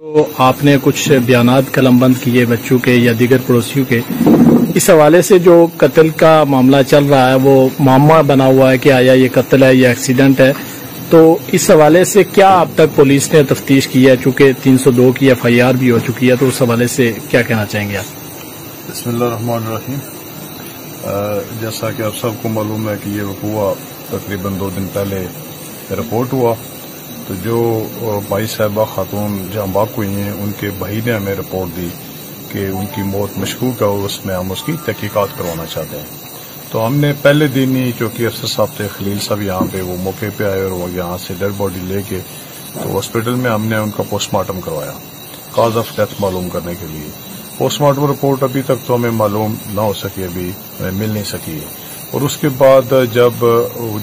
تو آپ نے کچھ بیانات قلم بند کیے بچوں کے یا دیگر پڑوسیوں کے، اس حوالے سے جو قتل کا معاملہ چل رہا ہے وہ معمہ بنا ہوا ہے کہ آیا یہ قتل ہے یا ایکسیڈنٹ ہے، تو اس حوالے سے کیا اب تک پولیس نے تفتیش کی ہے؟ چونکہ 302 کی FIR بھی ہو چکی ہے، تو اس حوالے سے کیا کہنا چاہیں گے آپ؟ بسم اللہ الرحمن الرحیم۔ جیسا کہ آپ سب کو معلوم ہے کہ یہ وقوع تقریباً 2 دن پہلے رپورٹ ہوا، تو جو بھائی صاحبہ خاتون جہاں باق ہوئی ہیں ان کے بھائی نے ہمیں رپورٹ دی کہ ان کی موت مشکوک ہے اور اس میں ہم اس کی تحقیقات کروانا چاہتے ہیں۔ تو ہم نے پہلے دن ہی چوکی افسر صاحب تھے خلیل صاحب یہاں پہ، وہ موقع پہ آئے اور وہ یہاں سے ڈیڈ باڈی لے کے تو ہاسپٹل میں ہم نے ان کا پوسٹ مارٹم کروایا کاز آف ڈیتھ معلوم کرنے کے لیے۔ پوسٹ مارٹم رپورٹ ابھی تک تو ہمیں معلوم نہ ہو سکی، ابھی مل نہیں سکی ہے۔ اور اس کے بعد جب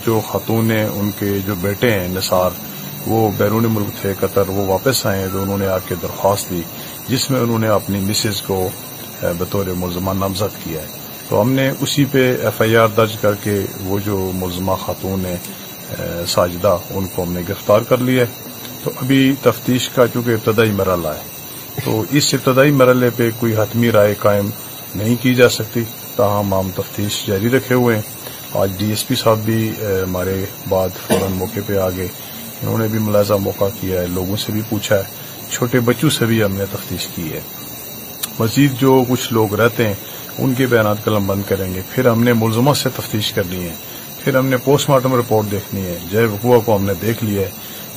جو خاتون ہیں ان کے جو بیٹے ہیں نثار، وہ بیرون ملک تھے قطر، وہ واپس آئے تو انہوں نے آ کے درخواست دی جس میں انہوں نے اپنی مسز کو بطور ملزمہ نامزد کیا ہے۔ تو ہم نے اسی پہ FIR درج کر کے وہ جو ملزمہ خاتون ہے ساجدہ، ان کو ہم نے گرفتار کر لیا ہے۔ تو ابھی تفتیش کا چونکہ ابتدائی مرحلہ ہے تو اس ابتدائی مرحلے پہ کوئی حتمی رائے قائم نہیں کی جا سکتی، تاہم ہم تفتیش جاری رکھے ہوئے ہیں۔ آج DSP صاحب بھی ہمارے بعد فوراً موقع پہ آ گئے، انہوں نے بھی ملاحظہ موقع کیا ہے، لوگوں سے بھی پوچھا ہے، چھوٹے بچوں سے بھی ہم نے تفتیش کی ہے۔ مزید جو کچھ لوگ رہتے ہیں ان کے بیانات قلم بند کریں گے، پھر ہم نے ملزمہ سے تفتیش کرنی ہے، پھر ہم نے پوسٹ مارٹم رپورٹ دیکھنی ہے، جائے وقوع کو ہم نے دیکھ لیا ہے۔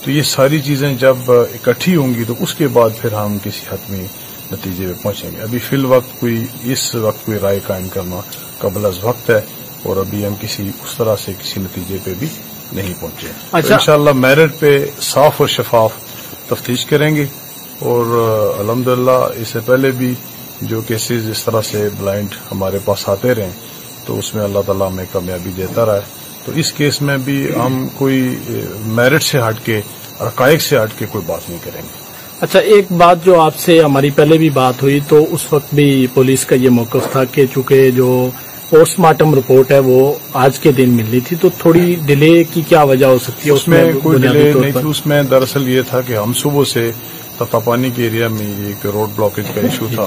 تو یہ ساری چیزیں جب اکٹھی ہوں گی تو اس کے بعد پھر ہم کسی حتمی نتیجے پہ پہنچیں گے۔ ابھی فی الوقت اس وقت کوئی رائے قائم کرنا قبل از وقت ہے اور ابھی ہم اس طرح سے کسی نتیجے پہ بھی نہیں پہنچے۔ انشاءاللہ میرٹ پہ صاف اور شفاف تفتیش کریں گے، اور الحمدللہ اس سے پہلے بھی جو کیسز اس طرح سے بلائنڈ ہمارے پاس آتے رہے تو اس میں اللہ تعالیٰ ہمیں کامیابی دیتا رہا ہے۔ تو اس کیس میں بھی ہم کوئی میرٹ سے ہٹ کے، حقائق سے ہٹ کے کوئی بات نہیں کریں گے۔ اچھا، ایک بات جو آپ سے ہماری پہلے بھی بات ہوئی تو اس وقت بھی پولیس کا یہ موقف تھا کہ چونکہ جو پوسٹ مارٹم رپورٹ ہے وہ آج کے دن ملنی تھی، تو تھوڑی ڈیلے کی کیا وجہ ہو سکتی ہے؟ اس میں کوئی ڈیلے نہیں تھی، اس میں دراصل یہ تھا کہ ہم صبح سے تتاپانی کے ایریا میں ایک روڈ بلاکیج کا ایشو تھا،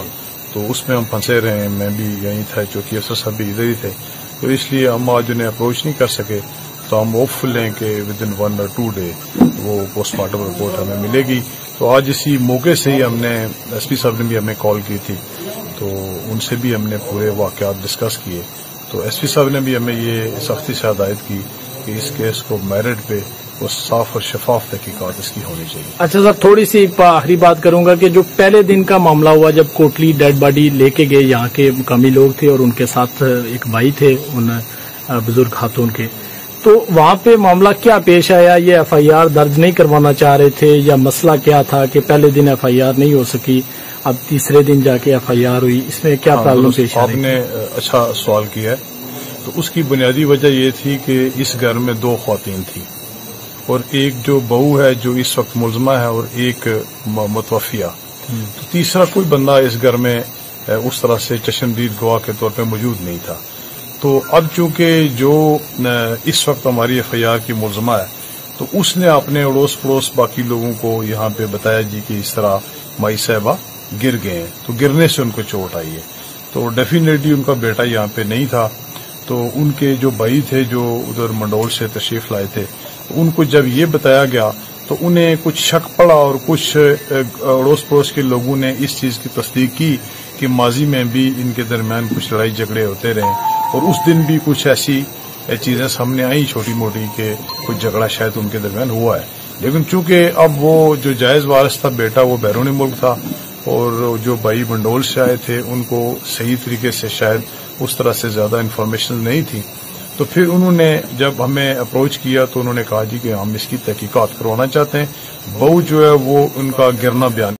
تو اس میں ہم پھنسے رہے، میں بھی یہیں تھا، چوکی افسر صاحب بھی ادھر ہی تھے، تو اس لیے ہم آج انہیں اپروچ نہیں کر سکے۔ تو ہم ہوپ فل ہیں کہ ودن 1 or 2 ڈے وہ پوسٹ مارٹم رپورٹ ہمیں ملے گی۔ تو آج اسی موقع سے ہی ہم نے SP صاحب نے بھی ہمیں کال کی تھی، تو ان سے بھی ہم نے پورے واقعات ڈسکس کیے، تو SP صاحب نے بھی ہمیں یہ سختی سے ہدایت کی کہ اس کیس کو میرٹ پہ وہ صاف اور شفاف تحقیقات اس کی ہونی چاہیے۔ اچھا سر، تھوڑی سی آخری بات کروں گا کہ جو پہلے دن کا معاملہ ہوا جب کوٹلی ڈیڈ باڈی لے کے گئے، یہاں کے مقامی لوگ تھے اور ان کے ساتھ ایک بھائی تھے ان بزرگ خاتون کے، تو وہاں پہ معاملہ کیا پیش آیا؟ یہ FIR درج نہیں کروانا چاہ رہے تھے یا مسئلہ کیا تھا کہ پہلے دن FIR نہیں ہو سکی، اب تیسرے دن جا کے FIR ہوئی؟ اس میں کیا پرابلم پیش آئی؟ آپ نے اچھا سوال کیا ہے۔ تو اس کی بنیادی وجہ یہ تھی کہ اس گھر میں 2 خواتین تھیں، اور ایک جو بہو ہے جو اس وقت ملزمہ ہے اور ایک متوفیہ، تو تیسرا کوئی بندہ اس گھر میں اس طرح سے چشمدید گواہ کے طور پہ موجود نہیں تھا۔ تو اب چونکہ جو اس وقت ہماری FIR کی ملزمہ ہے تو اس نے اپنے اڑوس پڑوس باقی لوگوں کو یہاں پہ بتایا جی کہ اس طرح مائی صاحبہ گر گئے ہیں، تو گرنے سے ان کو چوٹ آئی ہے، تو ڈیفینیٹلی ان کا بیٹا یہاں پہ نہیں تھا، تو ان کے جو بھائی تھے جو ادھر منڈول سے تشریف لائے تھے، ان کو جب یہ بتایا گیا تو انہیں کچھ شک پڑا، اور کچھ اڑوس پڑوس کے لوگوں نے اس چیز کی تصدیق کی کہ ماضی میں بھی ان کے درمیان کچھ لڑائی جھگڑے ہوتے رہے، اور اس دن بھی کچھ ایسی چیزیں سامنے آئیں چھوٹی موٹی کہ کچھ جھگڑا شاید ان کے درمیان ہوا ہے۔ لیکن چونکہ اب وہ جو جائز وارث تھا بیٹا وہ بیرون ملک تھا، اور جو بھائی منڈول سے آئے تھے ان کو صحیح طریقے سے شاید اس طرح سے زیادہ انفارمیشن نہیں تھی، تو پھر انہوں نے جب ہمیں اپروچ کیا تو انہوں نے کہا جی کہ ہم اس کی تحقیقات کروانا چاہتے ہیں۔ بہو جو ہے وہ ان کا گرنا بیان